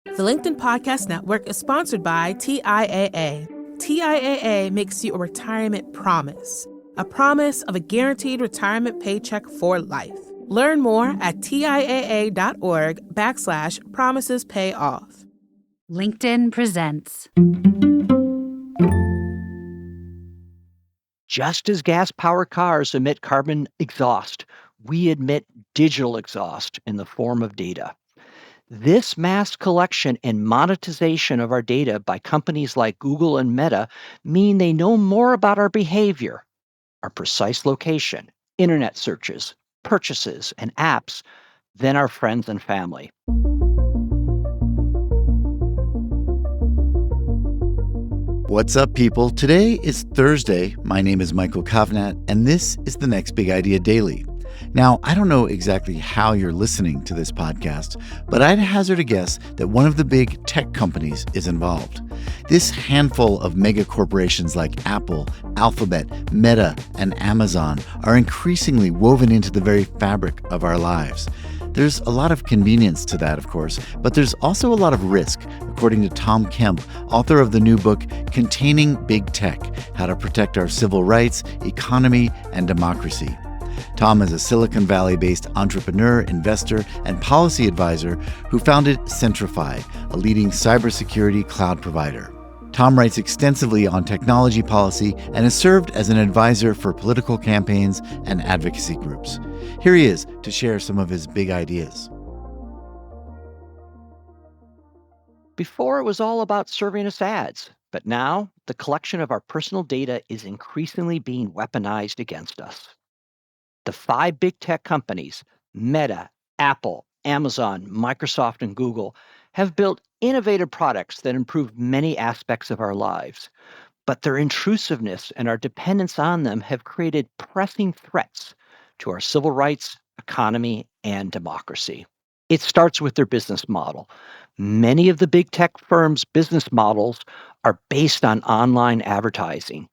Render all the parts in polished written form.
The LinkedIn Podcast Network is sponsored by TIAA. TIAA makes you a retirement promise, a promise of a guaranteed retirement paycheck for life. Learn more at TIAA.org/promises pay off. LinkedIn presents. Just as gas-powered cars emit carbon exhaust, we emit digital exhaust in the form of data. This mass collection and monetization of our data by companies like Google and Meta mean they know more about our behavior, our precise location, internet searches, purchases, and apps than our friends and family. What's up, people? Today is Thursday. My name is Michael Kovnat, and this is the Next Big Idea Daily. Now, I don't know exactly how you're listening to this podcast, but I'd hazard a guess that one of the big tech companies is involved. This handful of mega corporations like Apple, Alphabet, Meta, and Amazon are increasingly woven into the very fabric of our lives. There's a lot of convenience to that, of course, but there's also a lot of risk, according to Tom Kemp, author of the new book, Containing Big Tech: How to Protect Our Civil Rights, Economy, and Democracy. Tom is a Silicon Valley-based entrepreneur, investor, and policy advisor who founded Centrify, a leading cybersecurity cloud provider. Tom writes extensively on technology policy and has served as an advisor for political campaigns and advocacy groups. Here he is to share some of his big ideas. Before, it was all about serving us ads, but now the collection of our personal data is increasingly being weaponized against us. The 5 big tech companies, Meta, Apple, Amazon, Microsoft, and Google, have built innovative products that improve many aspects of our lives. But their intrusiveness and our dependence on them have created pressing threats to our civil rights, economy, and democracy. It starts with their business model. Many of the big tech firms' business models are based on online advertising.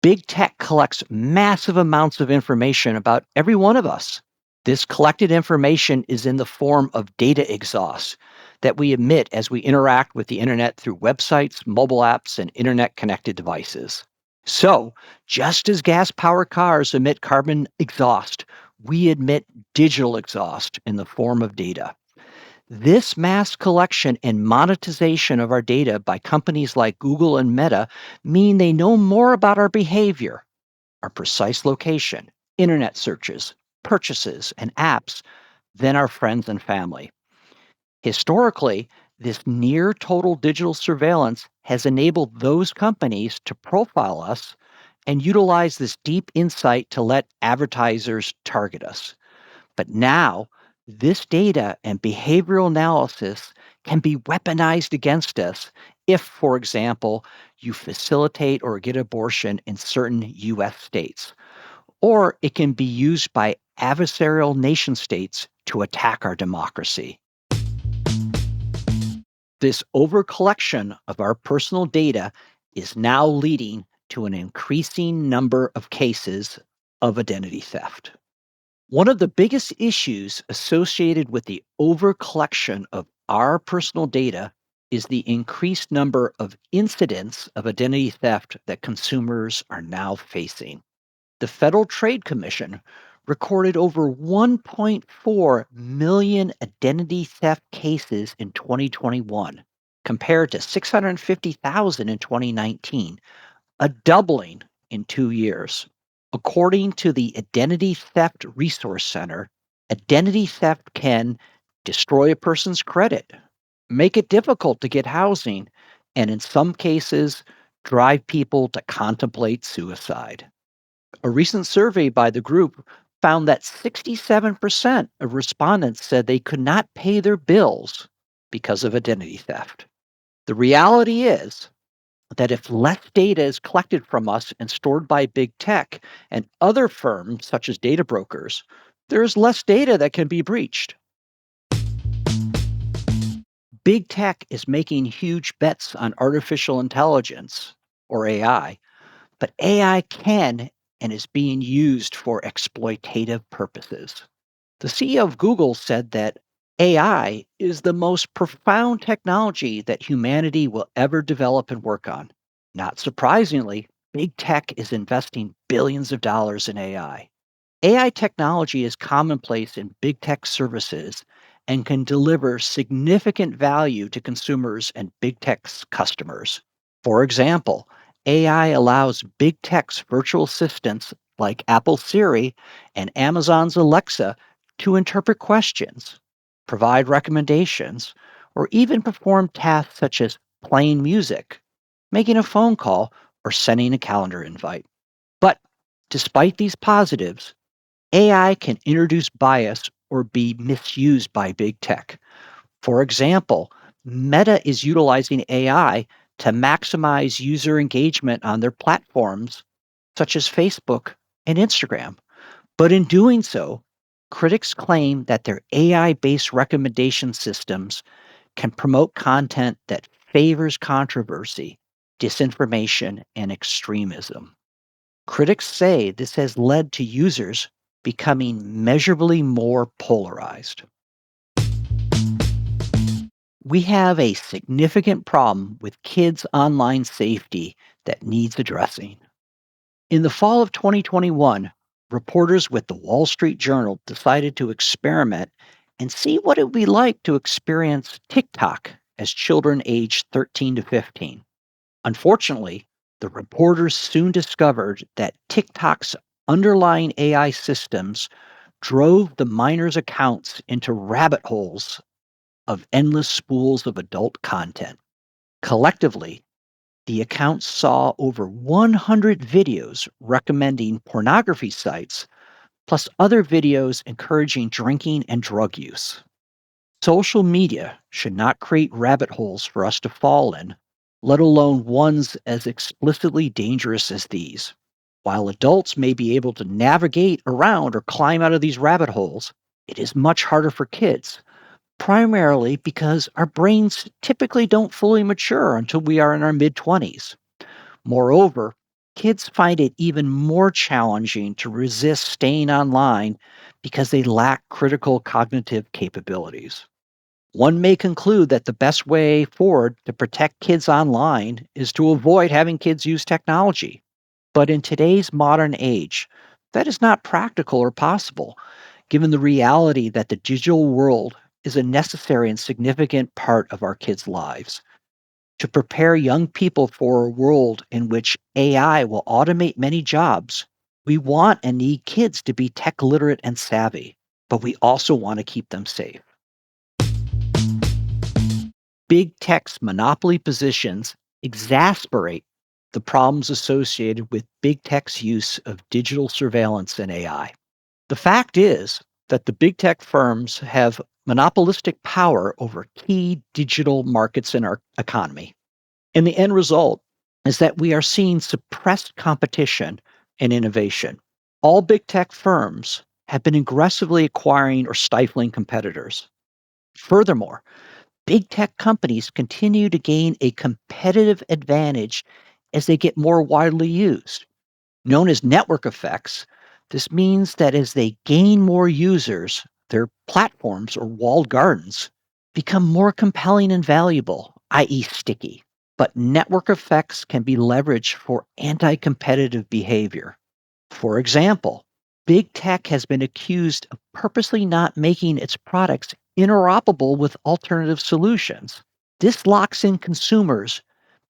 Big tech collects massive amounts of information about every one of us. This collected information is in the form of data exhaust that we emit as we interact with the internet through websites, mobile apps, and internet-connected devices. So, just as gas-powered cars emit carbon exhaust, we emit digital exhaust in the form of data. This mass collection and monetization of our data by companies like Google and Meta mean they know more about our behavior, our precise location, internet searches, purchases, and apps than our friends and family. Historically, this near total digital surveillance has enabled those companies to profile us and utilize this deep insight to let advertisers target us. But now, this data and behavioral analysis can be weaponized against us if, for example, you facilitate or get abortion in certain U.S. states. Or it can be used by adversarial nation states to attack our democracy. This overcollection of our personal data is now leading to an increasing number of cases of identity theft. One of the biggest issues associated with the overcollection of our personal data is the increased number of incidents of identity theft that consumers are now facing. The Federal Trade Commission recorded over 1.4 million identity theft cases in 2021, compared to 650,000 in 2019, a doubling in 2 years. According to the Identity Theft Resource Center, identity theft can destroy a person's credit, make it difficult to get housing, and in some cases, drive people to contemplate suicide. A recent survey by the group found that 67% of respondents said they could not pay their bills because of identity theft. The reality is that if less data is collected from us and stored by big tech and other firms such as data brokers, there is less data that can be breached. Big tech is making huge bets on artificial intelligence, or AI, but AI can and is being used for exploitative purposes. The CEO of Google said that AI is the most profound technology that humanity will ever develop and work on. Not surprisingly, big tech is investing billions of dollars in AI. AI technology is commonplace in big tech services and can deliver significant value to consumers and big tech's customers. For example, AI allows big tech's virtual assistants like Apple Siri and Amazon's Alexa to interpret questions, provide recommendations, or even perform tasks such as playing music, making a phone call, or sending a calendar invite. But despite these positives, AI can introduce bias or be misused by big tech. For example, Meta is utilizing AI to maximize user engagement on their platforms, such as Facebook and Instagram. But in doing so, critics claim that their AI based recommendation systems can promote content that favors controversy, disinformation, and extremism. Critics say this has led to users becoming measurably more polarized. We have a significant problem with kids' online safety that needs addressing. In the fall of 2021, reporters with the Wall Street Journal decided to experiment and see what it would be like to experience TikTok as children aged 13 to 15. Unfortunately, the reporters soon discovered that TikTok's underlying AI systems drove the minors' accounts into rabbit holes of endless spools of adult content. Collectively, the accounts saw over 100 videos recommending pornography sites, plus other videos encouraging drinking and drug use. Social media should not create rabbit holes for us to fall in, let alone ones as explicitly dangerous as these. While adults may be able to navigate around or climb out of these rabbit holes, it is much harder for kids, primarily because our brains typically don't fully mature until we are in our mid 20s. Moreover, kids find it even more challenging to resist staying online because they lack critical cognitive capabilities. One may conclude that the best way forward to protect kids online is to avoid having kids use technology. But in today's modern age, that is not practical or possible, given the reality that the digital world is a necessary and significant part of our kids' lives. To prepare young people for a world in which AI will automate many jobs, we want and need kids to be tech literate and savvy, but we also want to keep them safe. Big tech's monopoly positions exasperate the problems associated with big tech's use of digital surveillance and AI. The fact is that the big tech firms have monopolistic power over key digital markets in our economy. And the end result is that we are seeing suppressed competition and innovation. All big tech firms have been aggressively acquiring or stifling competitors. Furthermore, big tech companies continue to gain a competitive advantage as they get more widely used. Known as network effects, this means that as they gain more users, their platforms or walled gardens become more compelling and valuable, i.e., sticky. But network effects can be leveraged for anti competitive behavior. For example, big tech has been accused of purposely not making its products interoperable with alternative solutions. This locks in consumers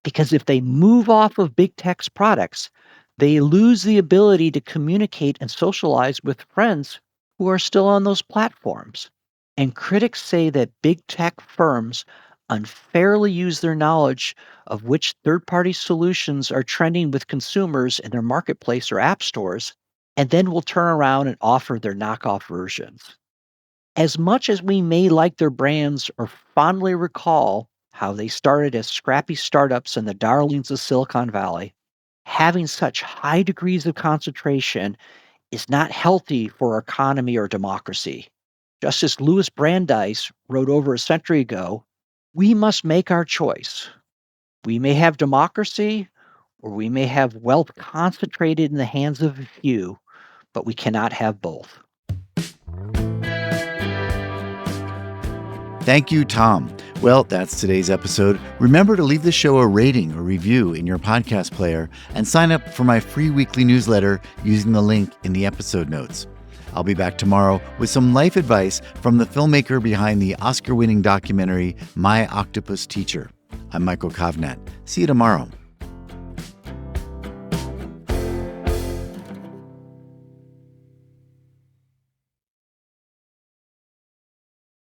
because if they move off of big tech's products, they lose the ability to communicate and socialize with friends who are still on those platforms. And critics say that big tech firms unfairly use their knowledge of which third party solutions are trending with consumers in their marketplace or app stores, and then will turn around and offer their knockoff versions. As much as we may like their brands or fondly recall how they started as scrappy startups in the darlings of Silicon Valley, having such high degrees of concentration is not healthy for our economy or democracy. Just as Louis Brandeis wrote over a century ago, we must make our choice. We may have democracy or we may have wealth concentrated in the hands of a few, but we cannot have both. Thank you, Tom. Well, that's today's episode. Remember to leave the show a rating or review in your podcast player and sign up for my free weekly newsletter using the link in the episode notes. I'll be back tomorrow with some life advice from the filmmaker behind the Oscar-winning documentary, My Octopus Teacher. I'm Michael Kovnat. See you tomorrow.